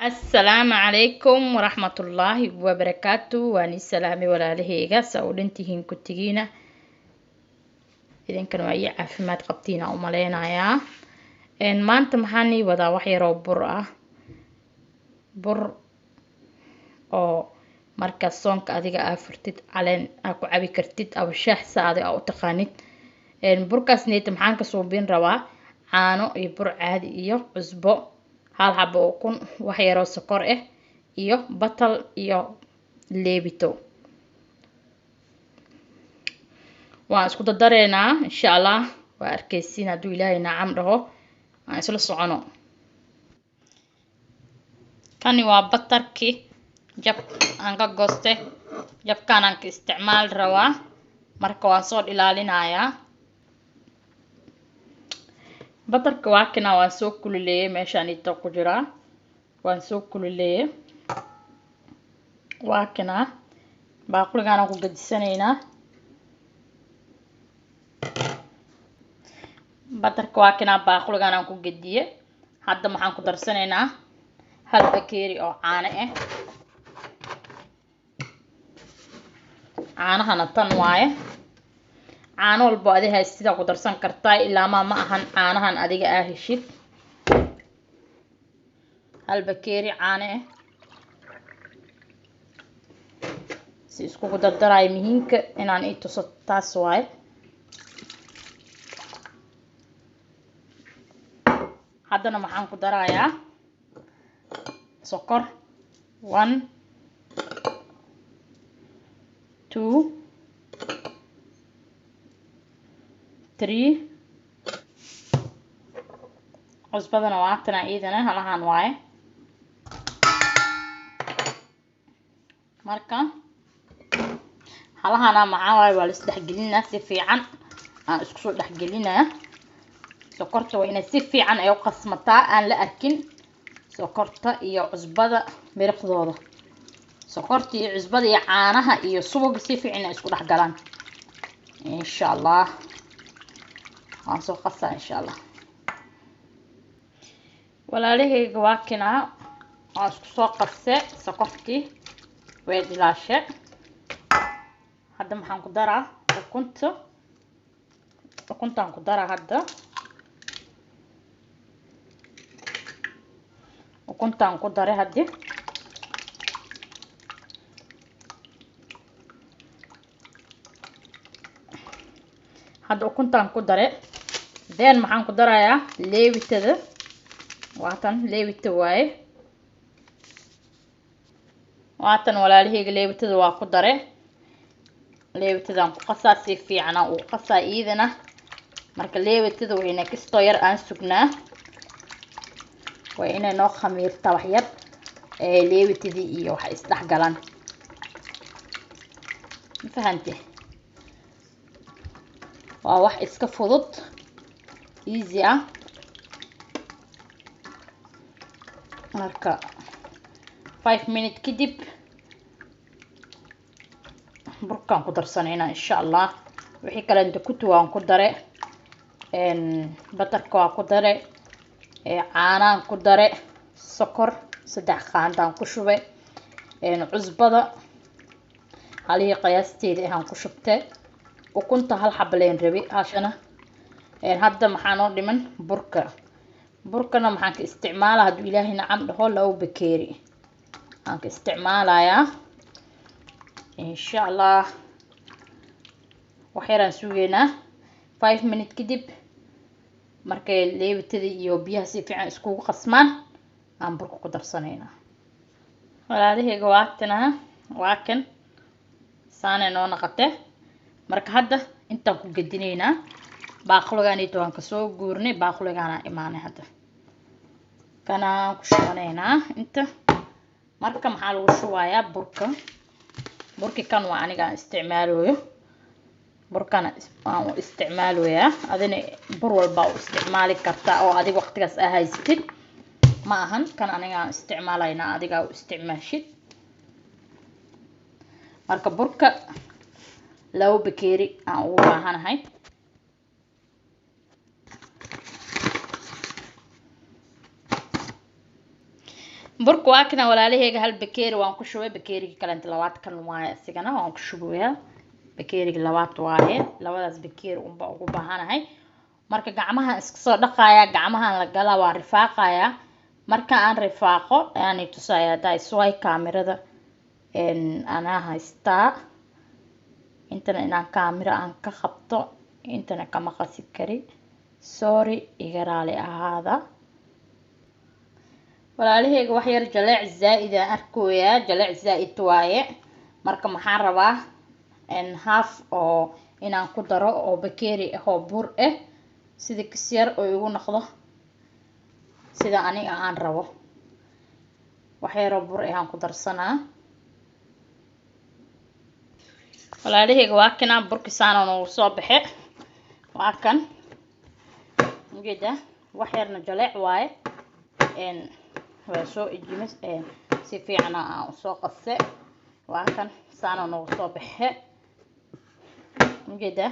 السلام عليكم ورحمة الله وبركاته. واني سلامي ولا لهيغا سأولنتهين كتغينا إذن كانوا أي عافمات قبتين أو ملينا يا إن ما أنت محاني ودا وحي رو بر أو marka soonka adiga aa furtid caleen aa ku cabi kartid aw shaah saade aa u taqaanid burkaas neeta maxaan ka suubin rabaa caano iyo bur caadi iyo cusbo hal xabo ukun wax yar oo sokor ah iyo batal iyo leebito waan isku dadareynaa insha Allah waa arkeysiin haduu Ilaahay nacam dhaho aan isla socono kani waa batarki jab aan ka gooste jabkaan aan ka isticmaal rabaa marka waan soo ilaalinayaa batarka waa kana waan soo kululeeyay meeshaan inta ku jira waan soo kululeeyay waa kana baaquligaan aan ku gadisaneynaa batarka waa kana baaquligaan aan ku gadiyay hadda maxaan ku darsanaynaa hal bakeeri oo caano ah caanahana tan waaye caano walba adiga haystida ku darsan kartaa ilaa ma ahan caanahan adiga aa heshid hal bakeeri caano ah si isku dardaray muhiimka inaan i tuso taas waaye haddana maxaan ku darayaa sokor 1 2 3 cusbadana waa tana iidana halahan waaye marka halahana maxaa waaye waa la isdhex gelinaa si fiican aan isku soo dhex gelinaa sokorta waa inay si fiican ay u qasmataa aan la arkin sokorta iyo cusbada miraqdooda sokorta iyo cusbada iyo caanaha iyo subaga si fiican ay isku dhex galaan insha Allah waan soo qasaa insha Allah walaalahayga waa kana aan isku soo qasay sokortii way dilaashay hadda maxaan ku daraa ukuntaan ku daraa hadda ukuntaan ku daray hadda ukuntaan ku daray then maxaan ku darayaa leebitada waatan leebita waaye waatan walaalahayga leebitada waa ku daray leebitadaan ku qasaa si fiican u qasaa iidana marka leebitada waa inay kastoo yar aan sugnaa waa inay noo khamiirta wax yar ee leebitadii iyo wax isdhex galaan fahante waa wax iska fudud easy ah marka 5 minutes kadib burkaan ku darsanayna insha Allah wixii kale inta ku tuwaan ku dare batarka waa ku dare caanaan ku dare sokor 3 qaandaan ku shubay cusbada halii qiyaasteeda aan ku shubtay ukunta hal xabo leen rabi hashana hadda maxaan oo dhiman burkana maxaan ka isticmaalaa haduu Ilaahay nacam dhaho 2 bakeeri aan ka isticmaalayaa insha Allah waxyaraan sugeynaa 5 minutes kadib markay leebitada iyo biyaha si fiican isku qasmaan aan burka ku darsanaynaa walaalahayga waa kan saanay noo noqotay marka hadda intaan ku gadinaynaa baaquligaan iyo waan ka soo guurnay baaquligaan imaanay hadda kana ku shubanaynaa inta marka maxaa lagu shubayaa burka kan waa aniga isticmaalayo burkana aan isticmaalayaa adina bur walba u isticmaali kartaa oo adiga waqtigaas ah haysatid ma ahan kan aniga isticmaalayna adiga u isticmaashid marka burka 2 bakeeri aan u baahanahay burku waa kana walaalahayga hal bakeeri waan ku shubay bakeeriga kale inta labaad kan waaye asigana waan ku shubayaa bakeeriga labaad waaye labadaas bakeeri unba ugu baahanahay marka gacmaha iska soo dhaqaaya gacmaha la gala waa rifaaqaya marka aan rifaaqo yani tusaya daay soo kaamirada ana haystaa intana inaan kaamira aan ka qabto intana kama qasi kari sorry iga raali ahaada walaalahayga wax yar jaleec zaa'id aan arkooyaa jaleec zaa'id waaye marka maxaan rabaa half oo inaan ku daro oo bakeeri ah oo bur ah sida kisyar oo igu noqdo sida aniga aan rabo wax yar oo bur ah aan ku darsanaa walaalahayga waa kana burka saanan oo soo baxay waa kan mujeda wax yarna jaleec waaye waa soo ijimis si fiican aan soo qase waa kan saanan oo soo baxay mujeda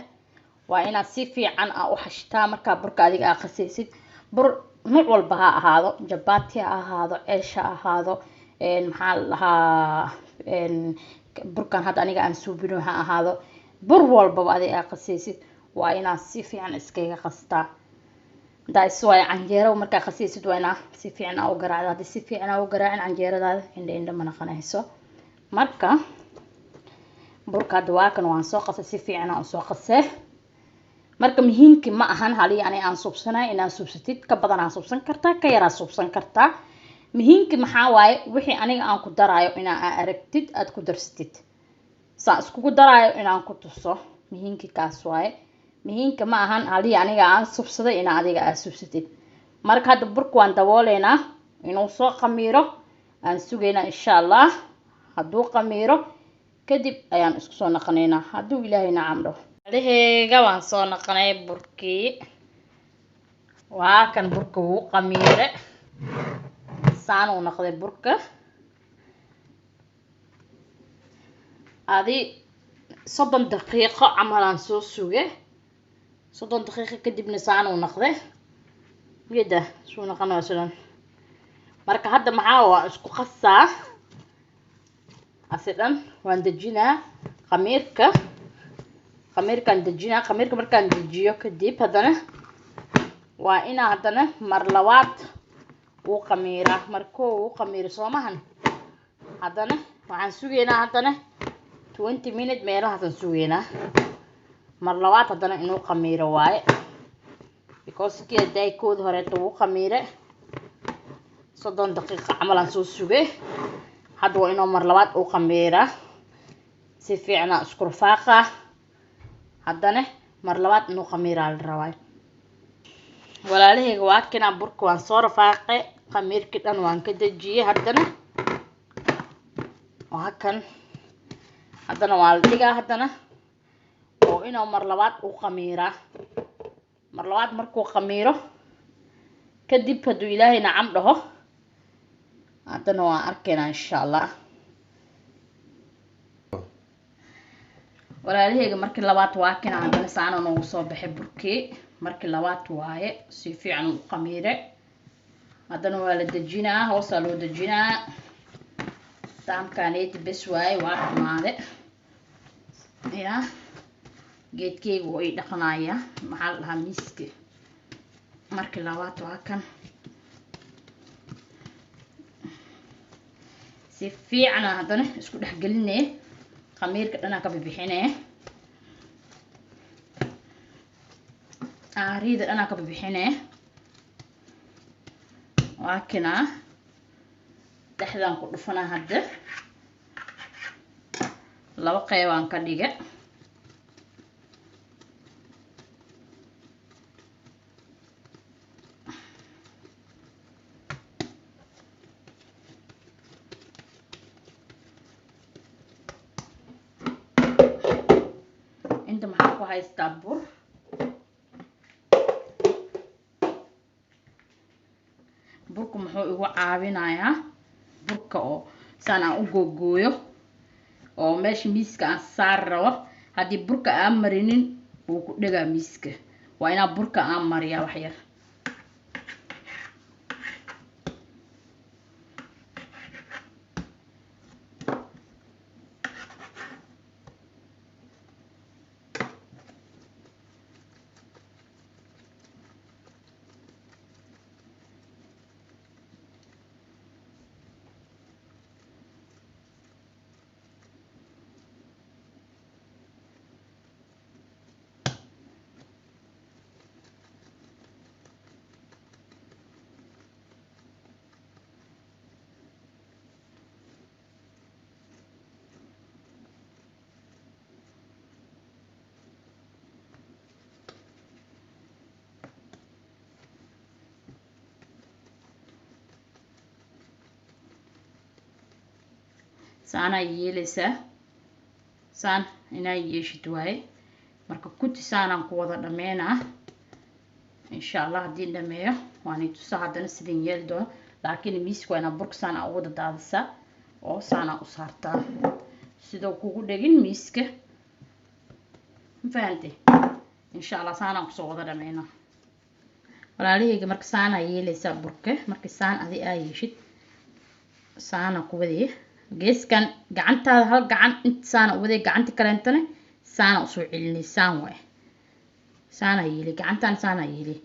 waa ina si fiican u xashtaa marka burka adiga aad qasaysid bur nooc walba ha ahaado jabati ha ahaado eesha ha ahaado maxaa lahaa burkan had aniga aan suubino ha ahaado bur walba adiga aad qasaysid waa ina si fiican iskaga qastaa daas way canjeero marka qasaysid waa ina si fiican u garaacdo hadii si fiican u garaacin canjeeradaada indha ma naqanayso marka burka waa kan waan soo qasay si fiican aan soo qasay marka muhiimki ma ahan hali aan subsanaay inaan subsatid ka badan aan subsan kartaa ka yar aan subsan kartaa muhiimki maxaa waaye wixii aniga aan ku daraayo inaan aragtid aad ku darsatid saa isku daraayo inaan ku tuso muhiimki kaas waaye muhiimka ma ahan hali aniga aan subsaday inaan adiga aad subsatid marka hadda burka waan dabooleynaa inuu soo qamiiro aan sugeynaa insha Allah hadduu qamiiro kadib ayaan isku soo naqaneynaa hadduu ilaahay nacamdo walaalahayga waan soo naqanay burkii waa kan burka wuu qamiire saan uu noqday burka adi 30 daqiiqo camal aan soo sugay 30 daqiiqo kadibna saan uu noqday miyada soo noqonaa sidan marka hadda maxaa waa isku qasaa asidan waan dajinaa khamiirkan dajinaa khamiirka markaan dajiyo kadib hadana waa ina hadana mar labaad uu khamiira markuu uu khamiiro soomahan hadana waxaan sugeynaa hadana 20 minutes meelahaas sugeynaa mar labaad hadana inuu khamiiro waaye because kii daykood hore uu khamiire 30 daqiiqo camal aan soo sugay hadda waa inuu mar labaad uu khamiira si fiican isku rafaaqa haddana mar labaad inuu khamiira la rabaa walaalahayga waa kana burka waan soo rafaaqay khamiirkii dhan waan ka dajiyay haddana waa kan haddana waa la dhigaa haddana oo inuu mar labaad uu khamiira mar labaad markuu khamiiro kadib hadduu ilaahay nacam dhaho haddana waan arkaynaa insha Allah walaalahayga markii labaad waa kana haddana saanan ugu soo baxay burkii markii labaad waaye si fiican u khamiire haddana waa la dajinaa hoos loo dajinaa taamkaanaydi bes waaye waa dhamaade ya geedkaygu way dhaqanaya maxaa la dhahaa miiska markii labaad waa kan si fiican haddana isku dhex gelinay khamiirka dhana ka bixinay aarida dhana ka bixinay waa kana dhaxdan ku dhufanaa hadda laba qayb aan ka dhigay inta maxaa ku haystaa bur burku muxuu igu caawinayaa burka oo saan aan u googooyo oo meesha miiska aan saar rabo haddii burka aan marinin wuu ku dhagaa miiska waa inaa burka aan mariyaa wax yar saana yeelaysaa saan inaa yeeshid waaye marka kuti saanaan ku wada dhameynaa insha Allah haddii dhameeyo waan i tusaa haddana sidin yeeli doono laakiin miiska waa inaa burka saana u wada daadisaa oo saana u saartaa sidoo kugu dhegin miiska fahantay insha Allah saanaan kusoo wada dhameynaa walaalahayga marka saana yeelaysaa burka marka saan adi aa yeeshid saana ku wadee geeskan gacantaada hal gacan inta saana u wadee gacanta kaleentana saana u soo celineysaan waay saana yeeli gacantan saana yeeli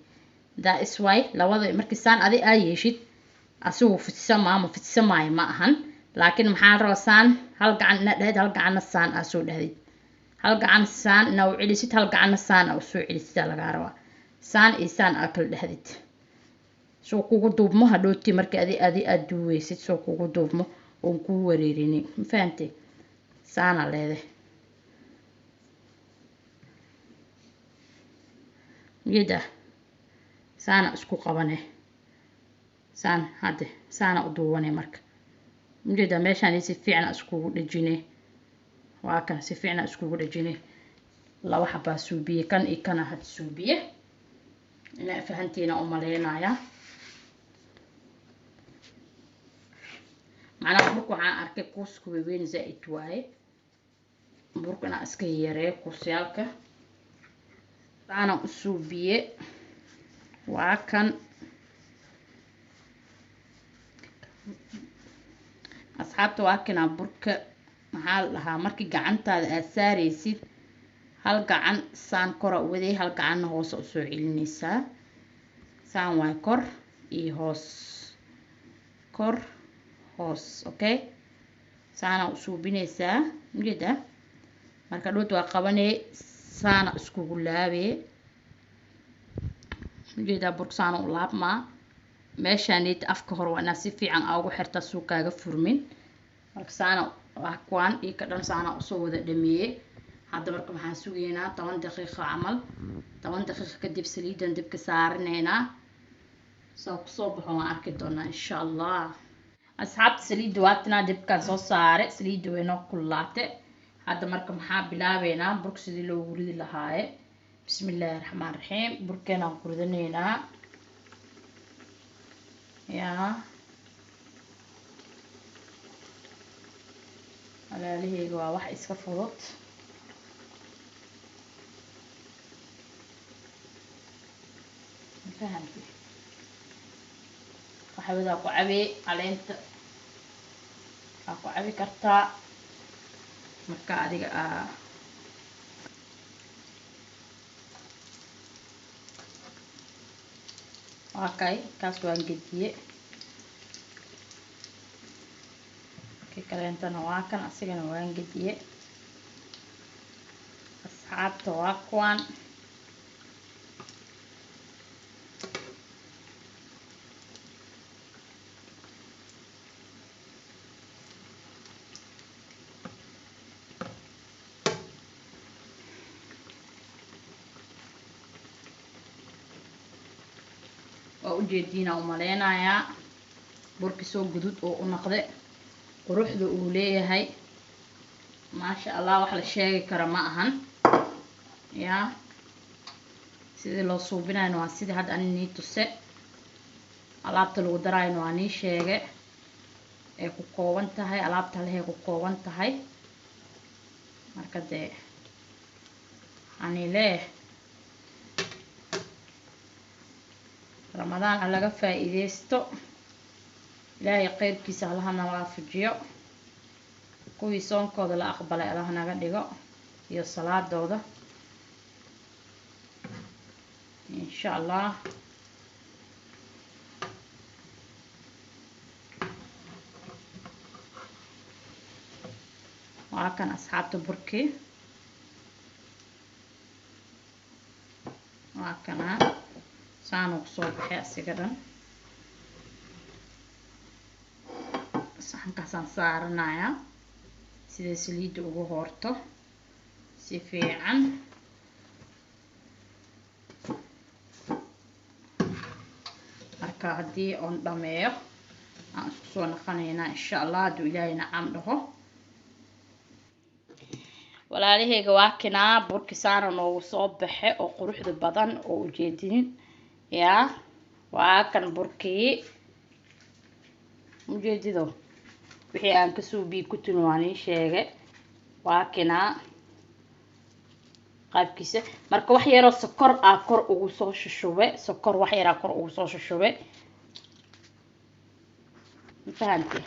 that is why labada markii saan adi aa yeeshid asigu fidsamaayo ma ahan laakiin maxaa rabaa saan hal gacan ina dhahayd hal gacanna saan aa soo dhahdid hal gacan saan ina u celisid hal gacanna saan aa u soo celisid lagaa rabaa saan iyo saan aa kala dhahdid soo kugu duubmo hadhooti markii adi aad duuweysid soo kugu duubmo oon kuu wareerinin ma fahantay saana leedahay yada saana isku qabane saan hadde saana u duubane marka yada meeshaan si fiican iskugu dhajine waa kan si fiican iskugu dhajine laba xabaa suubiye kan iyo kana had suubiye ina fahanteena u maleynaya macnaha burka waxaan arkay kuusku weyn zaid waaye burkana iska yaree kuusyaalka saana u suubiye waa kan asxaabta waa kana burka maxaa la dhahaa markii gacantaada aad saaraysid hal gacan saan kora u waday hal gacanna hoos u soo celinaysaa saan waay kor iyo hoos kor hoos okay saana u suubinaysaa mujeda marka dhood waa qabanay saana iskugu laabee mujeda burka saana u laabmaa meeshaanid afka hore waa inaa si fiican ugu xirtaa suu kaaga furmin marka saana waa kuwaan iyo ka dhan saana usoo wada dhameeyey hadda marka waxaan sugaynaa 10 daqiiqo camal 10 daqiiqo kadib saliidan dibka saarneynaa soo kusoo baxo waan arki doonaa insha Allah asxaabta saliidda waatana dibkaan soo saare saliidda way noo kululaate hadda marka maxaa bilaabeynaa burka sidii loogu ridi lahaaye bismillaahi raxmaani raxiim burkeena ku ridaneynaa yaa walaalahayga waa wax iska fudud fahantay waxawada ku cabee caleenta ku cabi kartaa marka adiga okay kaas waan gediye kaleentana waa kan asigana waan gediye asxaabta waa kuwan waa u jeediina u maleynayaa burki soo gudud oo u noqday quruxda uu leeyahay maasha Allah wax la sheegi kara ma ahan yaa sidii loo suubinayo waa sidii hadda aan nii tuse alaabta lagu daraayo waa nii sheege ee ku kooban tahay alaabta leh ku kooban tahay marka de ani leh ramadaan laga faa'iideysto ilaahay qeybkiisa allaha na waafajiyo kuwii soonkooda la aqbalay allaha naga dhigo iyo salaadooda insha Allah waa kan asxaabta burkii waa kana saan ugu soo baxay asiga dhan saxankaasaan saaranayaa sida saliidda ugu hoorto si fiican marka haddii oon dhameeyo aan isku soo naqanaynaa insha Allah hadduu ilaahay nacam dhaho walaalahayga waa kinaa burki saana noogu soo baxe oo quruxda badan oo ujeedin yaa waa kan burkii ujeedido wixii aan ka suubi ku tun waan sheegay waa kinaa qaabkiisa marka wax yar oo sokor ah kor ugu soo shushube sokor wax yar ah kor ugu soo shushube intaantii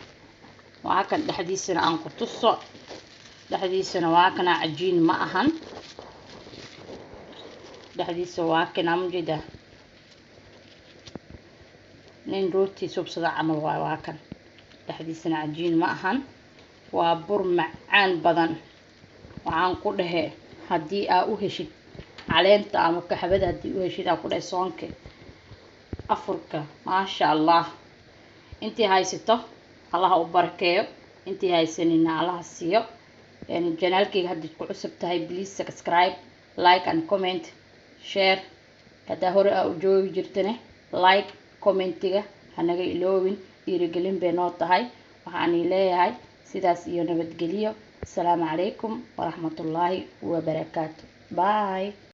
waa kan dhaxdiisana aan ku tuso dhaxdiisana waa kana cajiin ma ahan dhaxdiisa waa kana mujida nin rooti subsada camal waa kan dhaxdiisana cajiin ma ahan waa bur macaan badan waxaan ku dhahay haddii aa u heshid caleenta ama kaxabada haddii u heshid aa ku dhahay soonka afurka maasha allah intii haysato allaha u barakeeyo intii haysanina allaha siiyo janaalkayga haddii ku cusub tahay please subscribe like and comment share hadaa hore aa u joogi jirtane like commentiga hanaga iloowin dhiirigelin bay noo tahay waxaan leeyahay sidaas iyo nabadgelyo السلام عليكم ورحمة الله وبركاته باي.